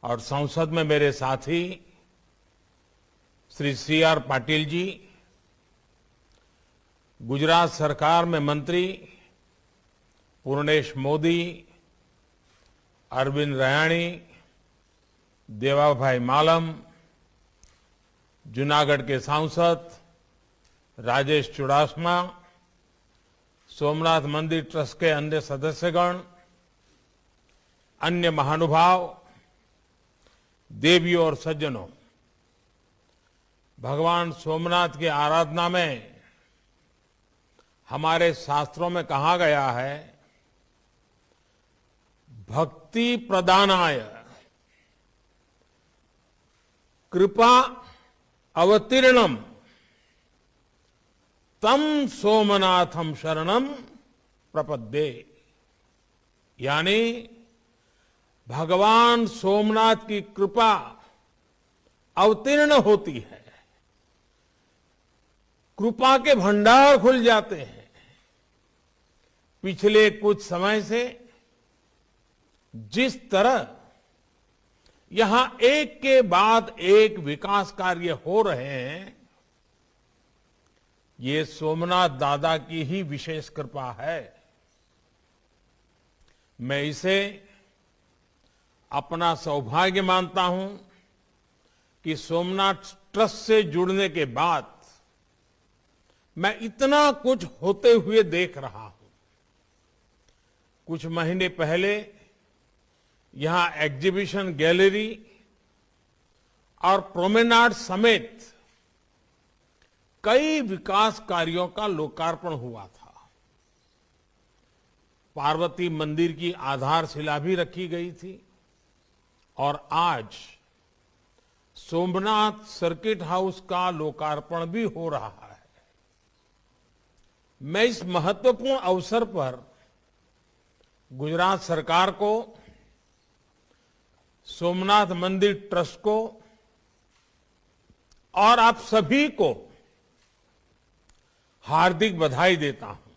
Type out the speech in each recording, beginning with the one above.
और संसद में मेरे साथी श्री CR पाटिल जी, गुजरात सरकार में मंत्री पूर्णेश मोदी, अरविंद रयाणी, देवाभाई मालम, जूनागढ़ के सांसद राजेश चुडासमा, सोमनाथ मंदिर ट्रस्ट के अन्य सदस्यगण, अन्य महानुभाव, देवियों और सज्जनों, भगवान सोमनाथ की आराधना में हमारे शास्त्रों में कहा गया है, भक्ति प्रदानाय कृपा अवतीर्णम तम सोमनाथम शरणम प्रपद्ये। यानी भगवान सोमनाथ की कृपा अवतीर्ण होती है, कृपा के भंडार खुल जाते हैं। पिछले कुछ समय से जिस तरह यहां एक के बाद एक विकास कार्य हो रहे हैं, ये सोमनाथ दादा की ही विशेष कृपा है। मैं इसे अपना सौभाग्य मानता हूं कि सोमनाथ ट्रस्ट से जुड़ने के बाद मैं इतना कुछ होते हुए देख रहा हूं। कुछ महीने पहले यहां एग्जीबिशन गैलरी और प्रोमेनाड समेत कई विकास कार्यों का लोकार्पण हुआ था। पार्वती मंदिर की आधारशिला भी रखी गई थी और आज सोमनाथ सर्किट हाउस का लोकार्पण भी हो रहा है। मैं इस महत्वपूर्ण अवसर पर गुजरात सरकार को, सोमनाथ मंदिर ट्रस्ट को और आप सभी को हार्दिक बधाई देता हूं।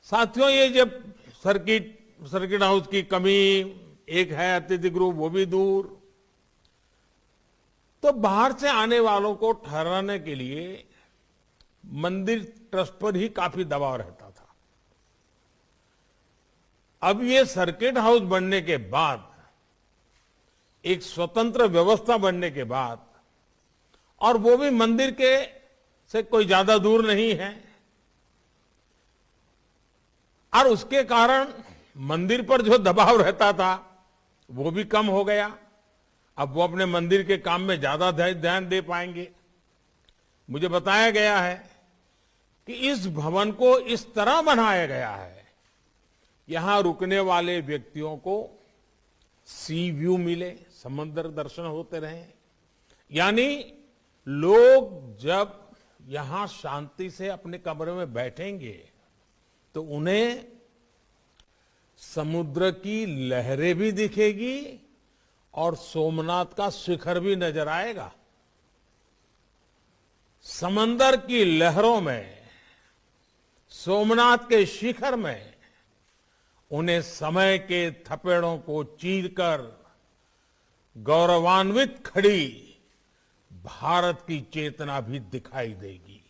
साथियों, ये जब सर्किट हाउस की कमी एक है, अतिथि गृह वो भी दूर, तो बाहर से आने वालों को ठहराने के लिए मंदिर ट्रस्ट पर ही काफी दबाव रहता था। अब ये सर्किट हाउस बनने के बाद, एक स्वतंत्र व्यवस्था बनने के बाद, और वो भी मंदिर के से कोई ज्यादा दूर नहीं है, और उसके कारण मंदिर पर जो दबाव रहता था वो भी कम हो गया। अब वो अपने मंदिर के काम में ज्यादा ध्यान दे पाएंगे। मुझे बताया गया है कि इस भवन को इस तरह बनाया गया है, यहां रुकने वाले व्यक्तियों को सी व्यू मिले, समुद्र दर्शन होते रहे। यानी लोग जब यहां शांति से अपने कमरे में बैठेंगे तो उन्हें समुद्र की लहरें भी दिखेगी और सोमनाथ का शिखर भी नजर आएगा। समंदर की लहरों में, सोमनाथ के शिखर में उन्हें समय के थपेड़ों को चीरकर गौरवान्वित खड़ी भारत की चेतना भी दिखाई देगी।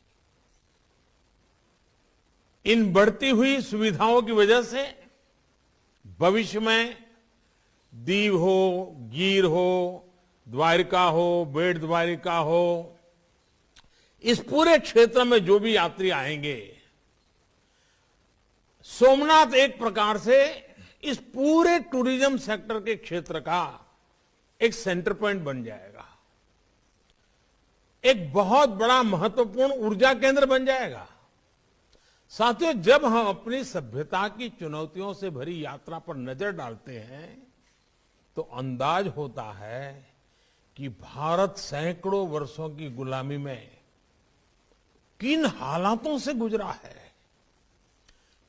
इन बढ़ती हुई सुविधाओं की वजह से भविष्य में दीव हो, गीर हो, द्वारिका हो, बेट द्वारिका हो, इस पूरे क्षेत्र में जो भी यात्री आएंगे, सोमनाथ एक प्रकार से इस पूरे टूरिज्म सेक्टर के क्षेत्र का एक सेंटर पॉइंट बन जाएगा, एक बहुत बड़ा महत्वपूर्ण ऊर्जा केंद्र बन जाएगा। साथियों, जब हम अपनी सभ्यता की चुनौतियों से भरी यात्रा पर नजर डालते हैं तो अंदाज होता है कि भारत सैकड़ों वर्षों की गुलामी में किन हालातों से गुजरा है।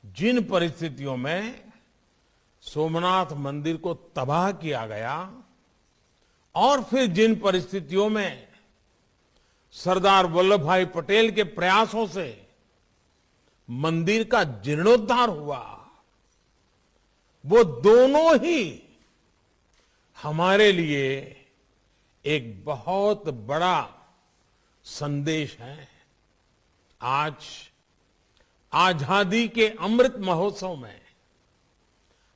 जिन परिस्थितियों में सोमनाथ मंदिर को तबाह किया गया और फिर जिन परिस्थितियों में सरदार वल्लभ भाई पटेल के प्रयासों से मंदिर का जीर्णोद्धार हुआ, वो दोनों ही हमारे लिए एक बहुत बड़ा संदेश है। आज आजादी के अमृत महोत्सव में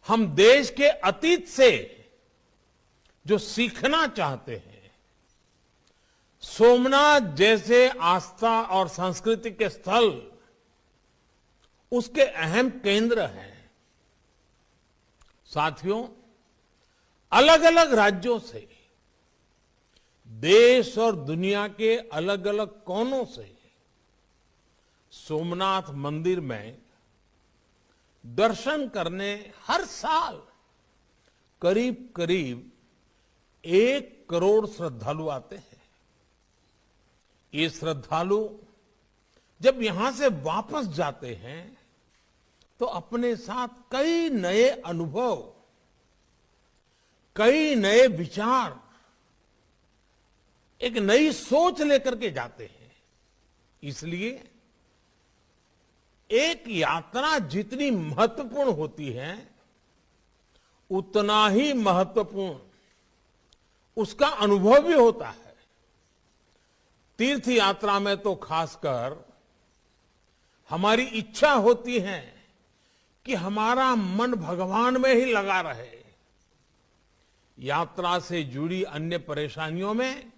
हम देश के अतीत से जो सीखना चाहते हैं, सोमनाथ जैसे आस्था और संस्कृति के स्थल उसके अहम केंद्र हैं। साथियों, अलग अलग राज्यों से, देश और दुनिया के अलग अलग कोनों से सोमनाथ मंदिर में दर्शन करने हर साल करीब करीब 1 करोड़ श्रद्धालु आते हैं। ये श्रद्धालु जब यहां से वापस जाते हैं तो अपने साथ कई नए अनुभव, कई नए विचार, एक नई सोच लेकर के जाते हैं। इसलिए एक यात्रा जितनी महत्वपूर्ण होती है, उतना ही महत्वपूर्ण उसका अनुभव भी होता है। तीर्थ यात्रा में तो खासकर हमारी इच्छा होती है कि हमारा मन भगवान में ही लगा रहे। यात्रा से जुड़ी अन्य परेशानियों में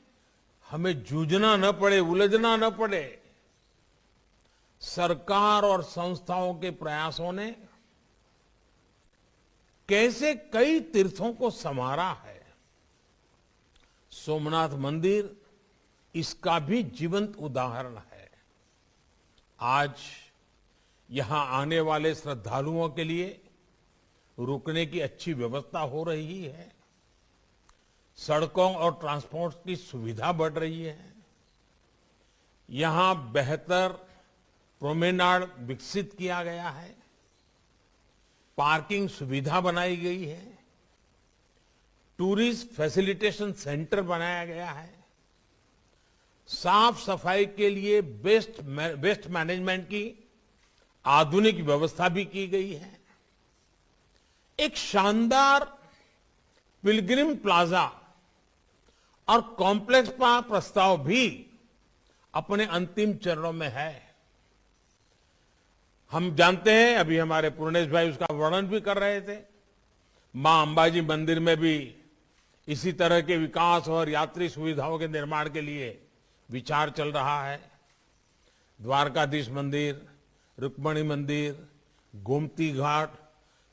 हमें जूझना न पड़े, उलझना न पड़े। सरकार और संस्थाओं के प्रयासों ने कैसे कई तीर्थों को संवारा है। सोमनाथ मंदिर इसका भी जीवंत उदाहरण है। आज यहां आने वाले श्रद्धालुओं के लिए रुकने की अच्छी व्यवस्था हो रही है। सड़कों और ट्रांसपोर्ट की सुविधा बढ़ रही है। यहां बेहतर प्रोमेनाड विकसित किया गया है। पार्किंग सुविधा बनाई गई है। टूरिस्ट फैसिलिटेशन सेंटर बनाया गया है। साफ सफाई के लिए वेस्ट मैनेजमेंट की आधुनिक व्यवस्था भी की गई है। एक शानदार पिलग्रिम प्लाजा और कॉम्प्लेक्स का प्रस्ताव भी अपने अंतिम चरणों में है। हम जानते हैं, अभी हमारे पूर्णेश भाई उसका वर्णन भी कर रहे थे, मां अंबाजी मंदिर में भी इसी तरह के विकास और यात्री सुविधाओं के निर्माण के लिए विचार चल रहा है। द्वारकाधीश मंदिर, रुक्मणी मंदिर, गोमती घाट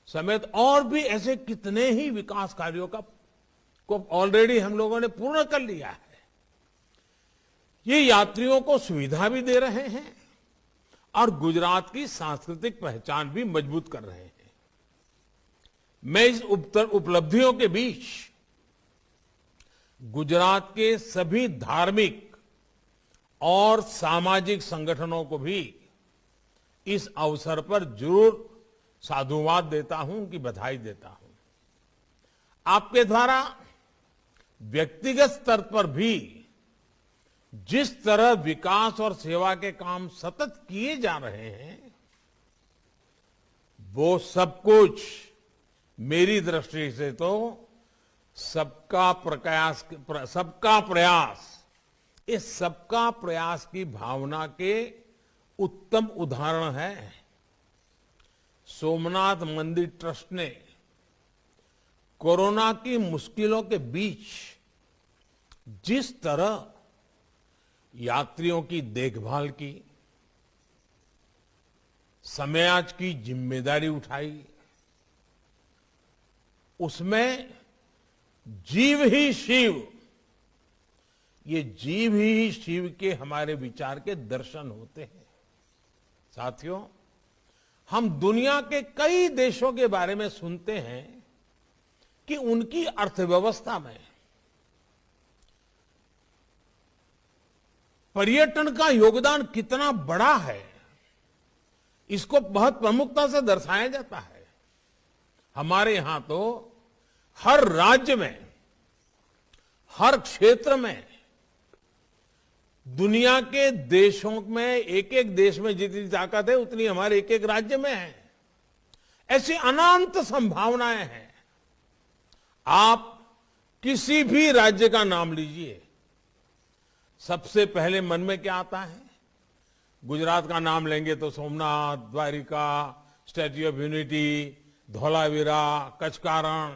समेत और भी ऐसे कितने ही विकास कार्यों को ऑलरेडी हम लोगों ने पूर्ण कर लिया है। ये यात्रियों को सुविधा भी दे रहे हैं और गुजरात की सांस्कृतिक पहचान भी मजबूत कर रहे हैं। मैं इस उपलब्धियों के बीच गुजरात के सभी धार्मिक और सामाजिक संगठनों को भी इस अवसर पर जरूर साधुवाद देता हूं, उनकी बधाई देता हूं। आपके द्वारा व्यक्तिगत स्तर पर भी जिस तरह विकास और सेवा के काम सतत किए जा रहे हैं, वो सब कुछ मेरी दृष्टि से तो सबका प्रयास, इस सबका प्रयास की भावना के उत्तम उदाहरण है। सोमनाथ मंदिर ट्रस्ट ने कोरोना की मुश्किलों के बीच जिस तरह यात्रियों की देखभाल की, समाज की जिम्मेदारी उठाई, उसमें जीव ही शिव, ये जीव ही शिव के हमारे विचार के दर्शन होते हैं। साथियों, हम दुनिया के कई देशों के बारे में सुनते हैं कि उनकी अर्थव्यवस्था में पर्यटन का योगदान कितना बड़ा है, इसको बहुत प्रमुखता से दर्शाया जाता है। हमारे यहां तो हर राज्य में, हर क्षेत्र में, दुनिया के देशों में, एक एक देश में जितनी ताकत है उतनी हमारे एक एक राज्य में है। ऐसी अनंत संभावनाएं हैं। आप किसी भी राज्य का नाम लीजिए, सबसे पहले मन में क्या आता है? गुजरात का नाम लेंगे तो Somnath, Dwarka, Statue of Unity, Dholavira, Kutch का रण,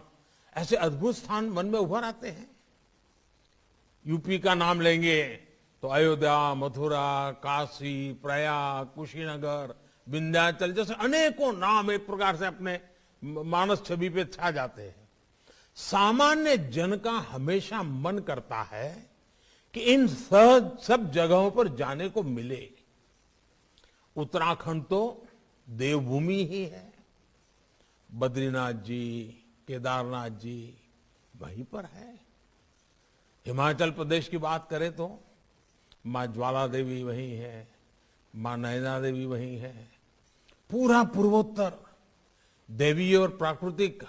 ऐसे अद्भुत स्थान मन में उभर आते हैं। यूपी का नाम लेंगे तो अयोध्या, मथुरा, काशी, प्रयाग, कुशीनगर, विंध्याचल जैसे अनेकों नाम एक प्रकार से अपने मानस छवि पे छा जाते हैं। सामान्य जन का हमेशा मन करता है कि इन सब जगहों पर जाने को मिले। उत्तराखंड तो देवभूमि ही है। बद्रीनाथ जी, केदारनाथ जी वहीं पर है। हिमाचल प्रदेश की बात करें तो मां ज्वाला देवी वहीं है, मां नैना देवी वहीं है। पूरा पूर्वोत्तर देवी और प्राकृतिक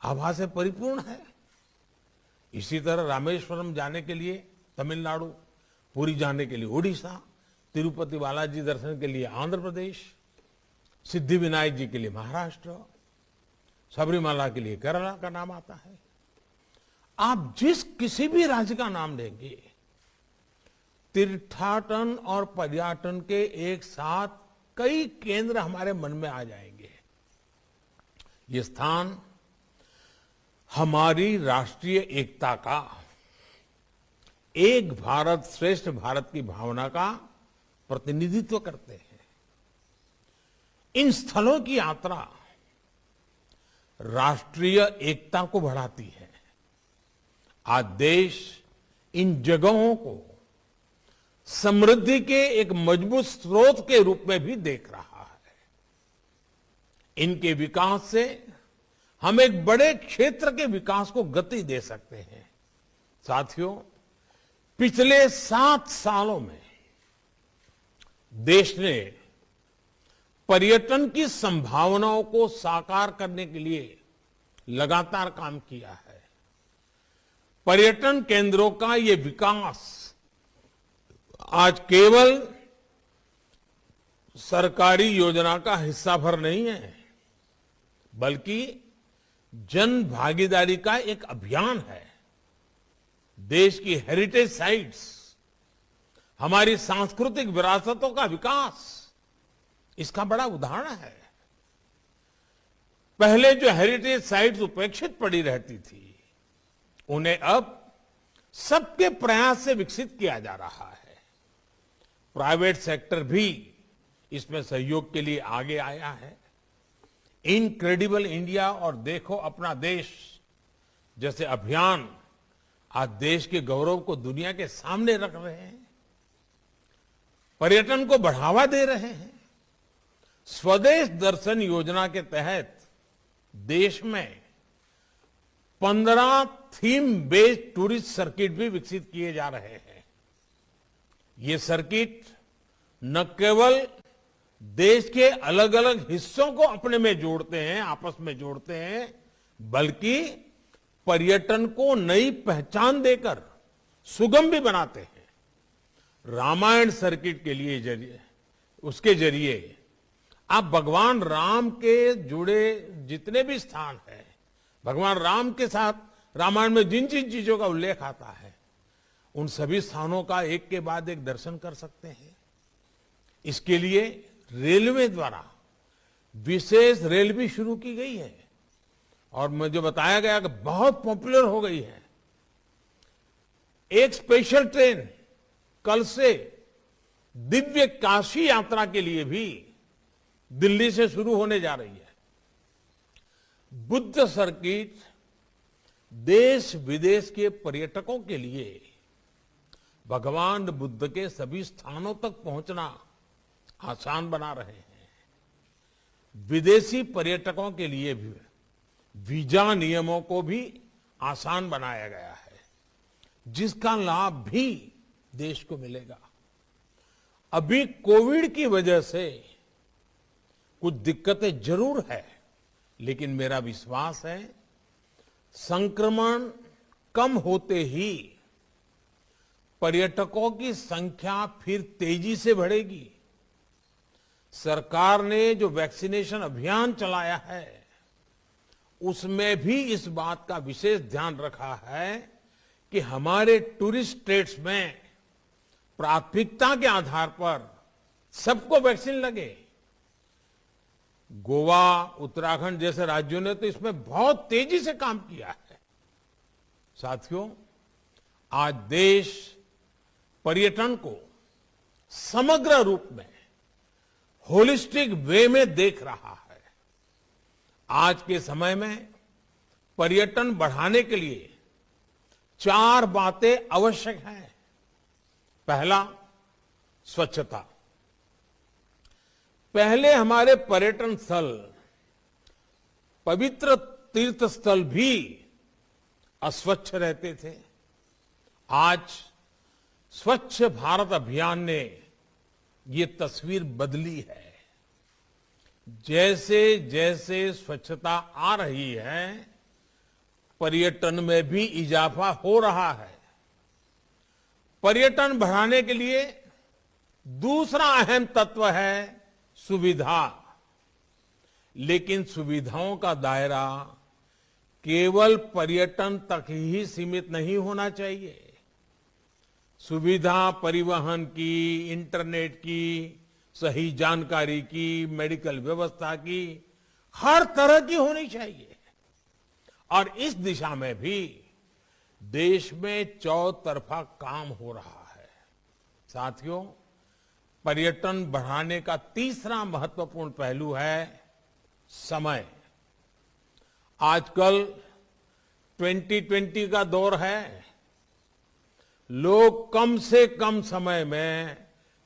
आभा से परिपूर्ण है। इसी तरह रामेश्वरम जाने के लिए तमिलनाडु, पुरी जाने के लिए उड़ीसा, तिरुपति बालाजी दर्शन के लिए आंध्र प्रदेश, सिद्धि विनायक जी के लिए महाराष्ट्र, सबरीमाला के लिए केरला का नाम आता है। आप जिस किसी भी राज्य का नाम लेंगे, तीर्थाटन और पर्यटन के एक साथ कई केंद्र हमारे मन में आ जाएंगे। ये स्थान हमारी राष्ट्रीय एकता का, एक भारत श्रेष्ठ भारत की भावना का प्रतिनिधित्व करते हैं। इन स्थलों की यात्रा राष्ट्रीय एकता को बढ़ाती है। आज देश इन जगहों को समृद्धि के एक मजबूत स्रोत के रूप में भी देख रहा है। इनके विकास से हम एक बड़े क्षेत्र के विकास को गति दे सकते हैं। साथियों, पिछले 7 सालों में देश ने पर्यटन की संभावनाओं को साकार करने के लिए लगातार काम किया है। पर्यटन केंद्रों का ये विकास आज केवल सरकारी योजना का हिस्सा भर नहीं है, बल्कि जन भागीदारी का एक अभियान है। देश की हेरिटेज साइट्स, हमारी सांस्कृतिक विरासतों का विकास इसका बड़ा उदाहरण है। पहले जो हेरिटेज साइट्स उपेक्षित पड़ी रहती थी, उन्हें अब सबके प्रयास से विकसित किया जा रहा है। प्राइवेट सेक्टर भी इसमें सहयोग के लिए आगे आया है। इनक्रेडिबल इंडिया और देखो अपना देश जैसे अभियान आज देश के गौरव को दुनिया के सामने रख रहे हैं, पर्यटन को बढ़ावा दे रहे हैं। स्वदेश दर्शन योजना के तहत देश में 15 थीम बेस्ड टूरिस्ट सर्किट भी विकसित किए जा रहे हैं। ये सर्किट न केवल देश के अलग अलग हिस्सों को अपने में जोड़ते हैं, आपस में जोड़ते हैं, बल्कि पर्यटन को नई पहचान देकर सुगम भी बनाते हैं। रामायण सर्किट के लिए उसके जरिए आप भगवान राम के जुड़े जितने भी स्थान हैं, भगवान राम के साथ रामायण में जिन जिन चीजों का उल्लेख आता है, उन सभी स्थानों का एक के बाद एक दर्शन कर सकते हैं। इसके लिए रेलवे द्वारा विशेष रेल भी शुरू की गई है और मुझे बताया गया कि बहुत पॉपुलर हो गई है। एक स्पेशल ट्रेन कल से दिव्य काशी यात्रा के लिए भी दिल्ली से शुरू होने जा रही है। बुद्ध सर्किट देश विदेश के पर्यटकों के लिए भगवान बुद्ध के सभी स्थानों तक पहुंचना आसान बना रहे हैं। विदेशी पर्यटकों के लिए भी वीजा नियमों को भी आसान बनाया गया है, जिसका लाभ भी देश को मिलेगा। अभी कोविड की वजह से कुछ दिक्कतें जरूर है, लेकिन मेरा विश्वास है संक्रमण कम होते ही पर्यटकों की संख्या फिर तेजी से बढ़ेगी। सरकार ने जो वैक्सीनेशन अभियान चलाया है, उसमें भी इस बात का विशेष ध्यान रखा है कि हमारे टूरिस्ट स्टेट्स में प्राथमिकता के आधार पर सबको वैक्सीन लगे। गोवा, उत्तराखंड जैसे राज्यों ने तो इसमें बहुत तेजी से काम किया है। साथियों, आज देश पर्यटन को समग्र रूप में होलिस्टिक वे में देख रहा है। आज के समय में पर्यटन बढ़ाने के लिए 4 बातें आवश्यक हैं। पहला, स्वच्छता। पहले हमारे पर्यटन स्थल, पवित्र तीर्थ स्थल भी अस्वच्छ रहते थे। आज स्वच्छ भारत अभियान ने ये तस्वीर बदली है। जैसे जैसे स्वच्छता आ रही है, पर्यटन में भी इजाफा हो रहा है। पर्यटन बढ़ाने के लिए दूसरा अहम तत्व है सुविधा। लेकिन सुविधाओं का दायरा केवल पर्यटन तक ही सीमित नहीं होना चाहिए। सुविधा परिवहन की, इंटरनेट की, सही जानकारी की, मेडिकल व्यवस्था की, हर तरह की होनी चाहिए। और इस दिशा में भी देश में चौतरफा काम हो रहा है। साथियों, पर्यटन बढ़ाने का तीसरा महत्वपूर्ण पहलू है समय। आजकल 2020 का दौर है। लोग कम से कम समय में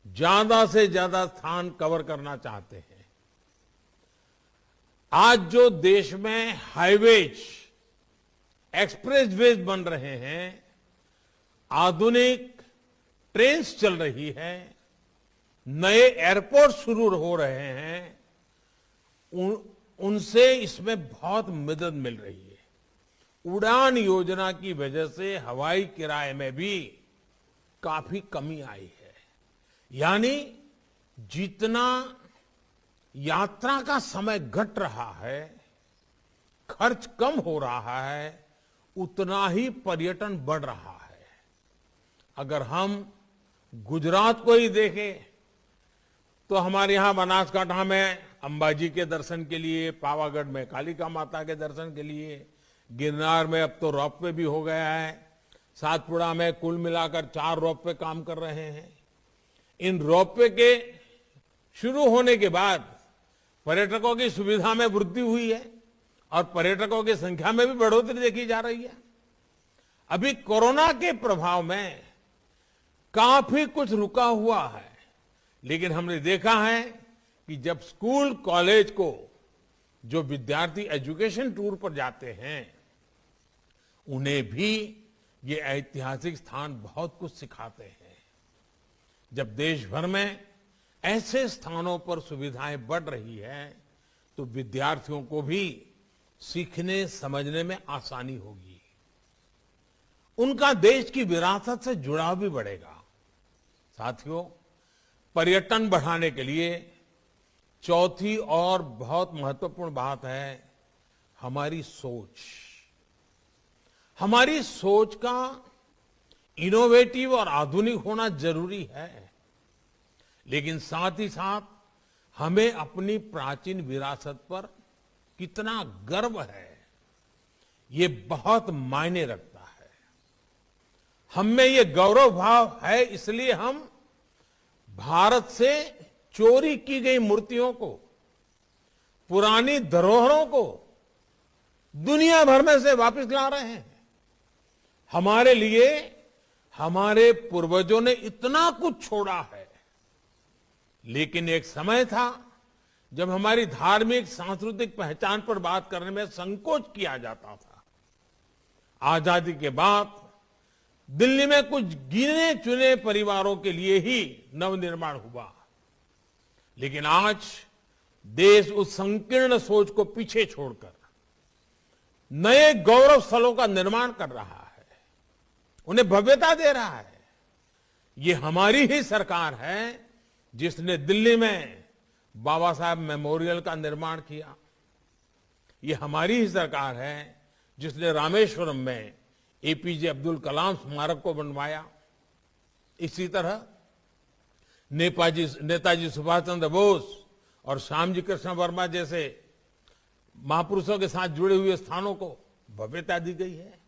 ज्यादा से ज्यादा स्थान कवर करना चाहते हैं। आज जो देश में हाईवेज, एक्सप्रेसवेज बन रहे हैं, आधुनिक ट्रेन्स चल रही है, नए एयरपोर्ट शुरू हो रहे हैं, उनसे इसमें बहुत मदद मिल रही है। उड़ान योजना की वजह से हवाई किराए में भी काफी कमी आई है। यानी जितना यात्रा का समय घट रहा है, खर्च कम हो रहा है, उतना ही पर्यटन बढ़ रहा है। अगर हम गुजरात को ही देखें तो हमारे यहां बनासकांठा में अंबाजी के दर्शन के लिए, पावागढ़ में कालिका माता के दर्शन के लिए, गिरनार में अब तो रोपवे भी हो गया है, सातपुड़ा में कुल मिलाकर 4 रोपवे काम कर रहे हैं। इन रोपवे के शुरू होने के बाद पर्यटकों की सुविधा में वृद्धि हुई है और पर्यटकों की संख्या में भी बढ़ोतरी देखी जा रही है। अभी कोरोना के प्रभाव में काफी कुछ रुका हुआ है, लेकिन हमने देखा है कि जब स्कूल कॉलेज को जो विद्यार्थी एजुकेशन टूर पर जाते हैं, उन्हें भी ये ऐतिहासिक स्थान बहुत कुछ सिखाते हैं। जब देश भर में ऐसे स्थानों पर सुविधाएं बढ़ रही है, तो विद्यार्थियों को भी सीखने समझने में आसानी होगी। उनका देश की विरासत से जुड़ाव भी बढ़ेगा। साथियों, पर्यटन बढ़ाने के लिए चौथी और बहुत महत्वपूर्ण बात है हमारी सोच। हमारी सोच का इनोवेटिव और आधुनिक होना जरूरी है, लेकिन साथ ही साथ हमें अपनी प्राचीन विरासत पर कितना गर्व है, ये बहुत मायने रखता है। हम में ये गौरव भाव है, इसलिए हम भारत से चोरी की गई मूर्तियों को, पुरानी धरोहरों को दुनिया भर में से वापस ला रहे हैं। हमारे लिए हमारे पूर्वजों ने इतना कुछ छोड़ा है, लेकिन एक समय था जब हमारी धार्मिक सांस्कृतिक पहचान पर बात करने में संकोच किया जाता था। आजादी के बाद दिल्ली में कुछ गिने चुने परिवारों के लिए ही नवनिर्माण हुआ, लेकिन आज देश उस संकीर्ण सोच को पीछे छोड़कर नए गौरव स्थलों का निर्माण कर रहा है, उन्हें भव्यता दे रहा है। ये हमारी ही सरकार है जिसने दिल्ली में बाबा साहब मेमोरियल का निर्माण किया। ये हमारी ही सरकार है जिसने रामेश्वरम में एपीजे अब्दुल कलाम स्मारक को बनवाया। इसी तरह नेताजी सुभाष चंद्र बोस और श्यामजी कृष्ण वर्मा जैसे महापुरुषों के साथ जुड़े हुए स्थानों को भव्यता दी गई है।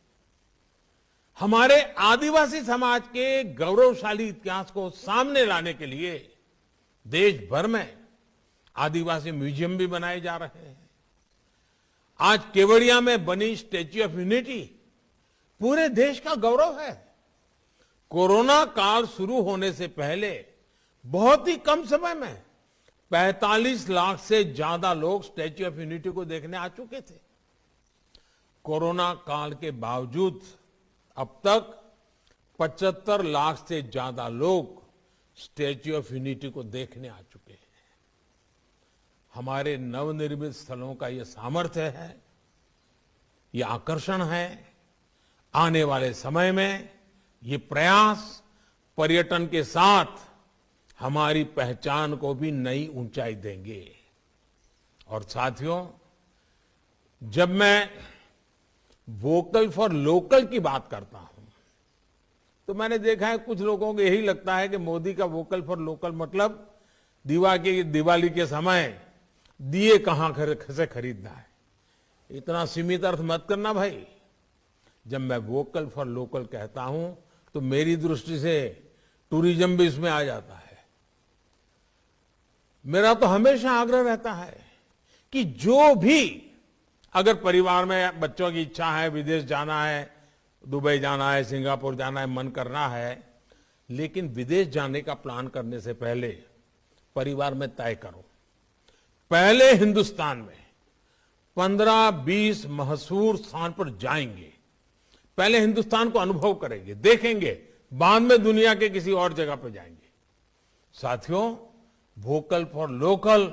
हमारे आदिवासी समाज के गौरवशाली इतिहास को सामने लाने के लिए देश भर में आदिवासी म्यूजियम भी बनाए जा रहे हैं। आज केवड़िया में बनी स्टैच्यू ऑफ यूनिटी पूरे देश का गौरव है। कोरोना काल शुरू होने से पहले बहुत ही कम समय में 45 लाख से ज्यादा लोग स्टैच्यू ऑफ यूनिटी को देखने आ चुके थे। कोरोना काल के बावजूद अब तक 75 लाख से ज्यादा लोग स्टैच्यू ऑफ यूनिटी को देखने आ चुके हैं। हमारे नवनिर्मित स्थलों का यह सामर्थ्य है, यह आकर्षण है। आने वाले समय में ये प्रयास पर्यटन के साथ हमारी पहचान को भी नई ऊंचाई देंगे। और साथियों, जब मैं वोकल फॉर लोकल की बात करता हूं तो मैंने देखा है कुछ लोगों को यही लगता है कि मोदी का वोकल फॉर लोकल मतलब दिवाली के समय दिए कहां से खरीदना है। इतना सीमित अर्थ मत करना भाई। जब मैं वोकल फॉर लोकल कहता हूं तो मेरी दृष्टि से टूरिज्म भी इसमें आ जाता है। मेरा तो हमेशा आग्रह रहता है कि जो भी अगर परिवार में बच्चों की इच्छा है, विदेश जाना है, दुबई जाना है, सिंगापुर जाना है, मन करना है, लेकिन विदेश जाने का प्लान करने से पहले परिवार में तय करो, पहले हिंदुस्तान में 15-20 मशहूर स्थान पर जाएंगे, पहले हिंदुस्तान को अनुभव करेंगे, देखेंगे, बाद में दुनिया के किसी और जगह पर जाएंगे। साथियों, वोकल फॉर लोकल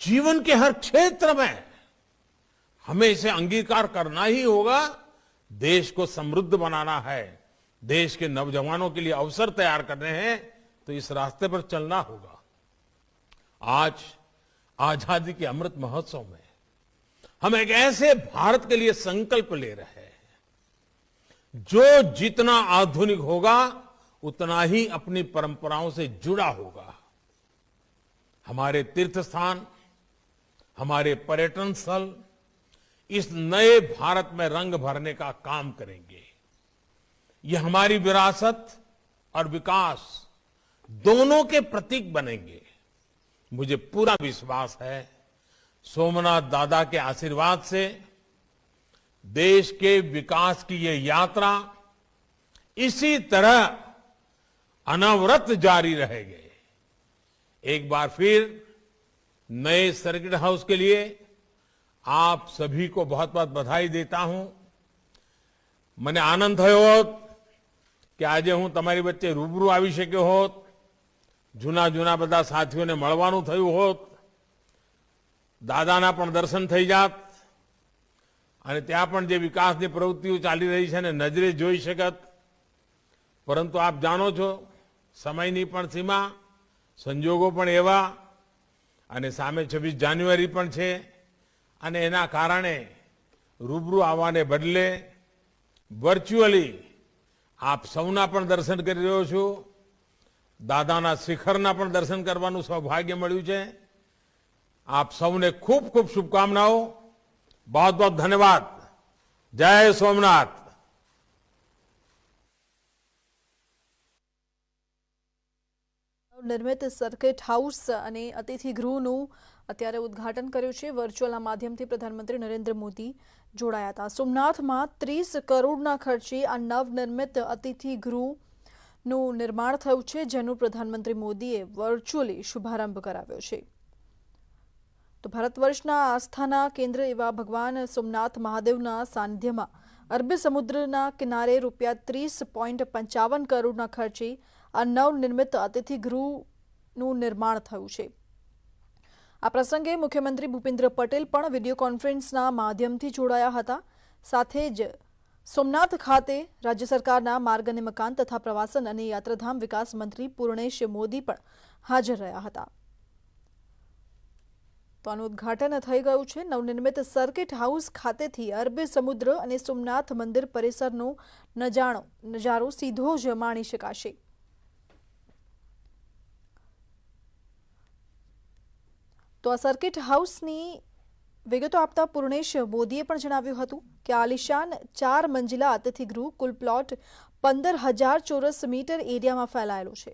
जीवन के हर क्षेत्र में हमें इसे अंगीकार करना ही होगा। देश को समृद्ध बनाना है, देश के नौजवानों के लिए अवसर तैयार करने हैं, तो इस रास्ते पर चलना होगा। आज आजादी के अमृत महोत्सव में हम एक ऐसे भारत के लिए संकल्प ले रहे हैं जो जितना आधुनिक होगा उतना ही अपनी परंपराओं से जुड़ा होगा। हमारे तीर्थ स्थान, हमारे पर्यटन स्थल इस नए भारत में रंग भरने का काम करेंगे। ये हमारी विरासत और विकास दोनों के प्रतीक बनेंगे। मुझे पूरा विश्वास है सोमनाथ दादा के आशीर्वाद से देश के विकास की ये यात्रा इसी तरह अनवरत जारी रहेगी। एक बार फिर नए सर्किट हाउस के लिए आप सभी को बहुत बहुत बधाई देता हूं। મને આનંદ થયો હોત કે આજે હું તમારી વચ્ચે રૂબરૂ આવી શક્યો હોત, જૂના જૂના બધા સાથીઓને મળવાનું થયું હોત, દાદાના પણ દર્શન થઈ જાત અને ત્યાં પણ જે વિકાસની પ્રવૃત્તિઓ ચાલી રહી છે ને નજરે જોઈ શકત। પરંતુ આપ જાણો છો સમયની પણ સીમા, સંજોગો પણ એવા અને સામે 26 જાન્યુઆરી પણ છે અને એના કારણે રૂબરૂ આવવાને બદલે વર્ચ્યુઅલી આપ સૌના પણ દર્શન કરી રહ્યો છું। દાદાના શિખરના પણ દર્શન કરવાનું સૌભાગ્ય મળ્યું છે। આપ સૌને ખૂબ ખૂબ શુભકામનાઓ। बहुत बहुत धन्यवाद। जय सोमनाथ। निर्मित सर्किट हाउस અને અતિથિ ગૃહનું અત્યારે ઉદ્ઘાટન કર્યું છે। વર્ચ્યુઅલના માધ્યમથી પ્રધાનમંત્રી નરેન્દ્ર મોદી જોડાયા હતા। સોમનાથમાં 30 કરોડના ખર્ચે આ નવનિર્મિત અતિથિ ગૃહનું નિર્માણ થયું છે, જેનું પ્રધાનમંત્રી મોદીએ વર્ચ્યુઅલી શુભારંભ કરાવ્યો છે। તો ભારતવર્ષના આસ્થાના કેન્દ્ર એવા ભગવાન સોમનાથ મહાદેવના સાનિધ્યમાં અરબી સમુદ્રના કિનારે રૂપિયા 30.55 કરોડના ખર્ચે આ નવનિર્મિત અતિથિ ગૃહનું નિર્માણ થયું છે। આ પ્રસંગે મુખ્યમંત્રી ભૂપેન્દ્ર પટેલ પણ વિડીયો કોન્ફરન્સના માધ્યમથી જોડાયા હતા। સાથે જ સોમનાથ ખાતે રાજ્ય સરકારના માર્ગ અને મકાન તથા પ્રવાસન અને યાત્રાધામ વિકાસ મંત્રી પૂર્ણેશ મોદી પણ હાજર રહ્યા હતા। તો આનું ઉદ્ઘાટન થઈ ગયું છે। નવનિર્મિત સર્કિટ હાઉસ ખાતેથી અરબી સમુદ્ર અને સોમનાથ મંદિર પરિસરનો નજારો સીધો જ માણી શકાશે। તો આ સર્કિટ હાઉસની વિગતો આપતા પૂર્ણેશ મોદીએ પણ જણાવ્યું હતું કે આલિશાન 4 મંજિલા અતિથિગૃહ કુલ પ્લોટ 15,000 ચોરસ મીટર એરિયામાં ફેલાયેલો છે।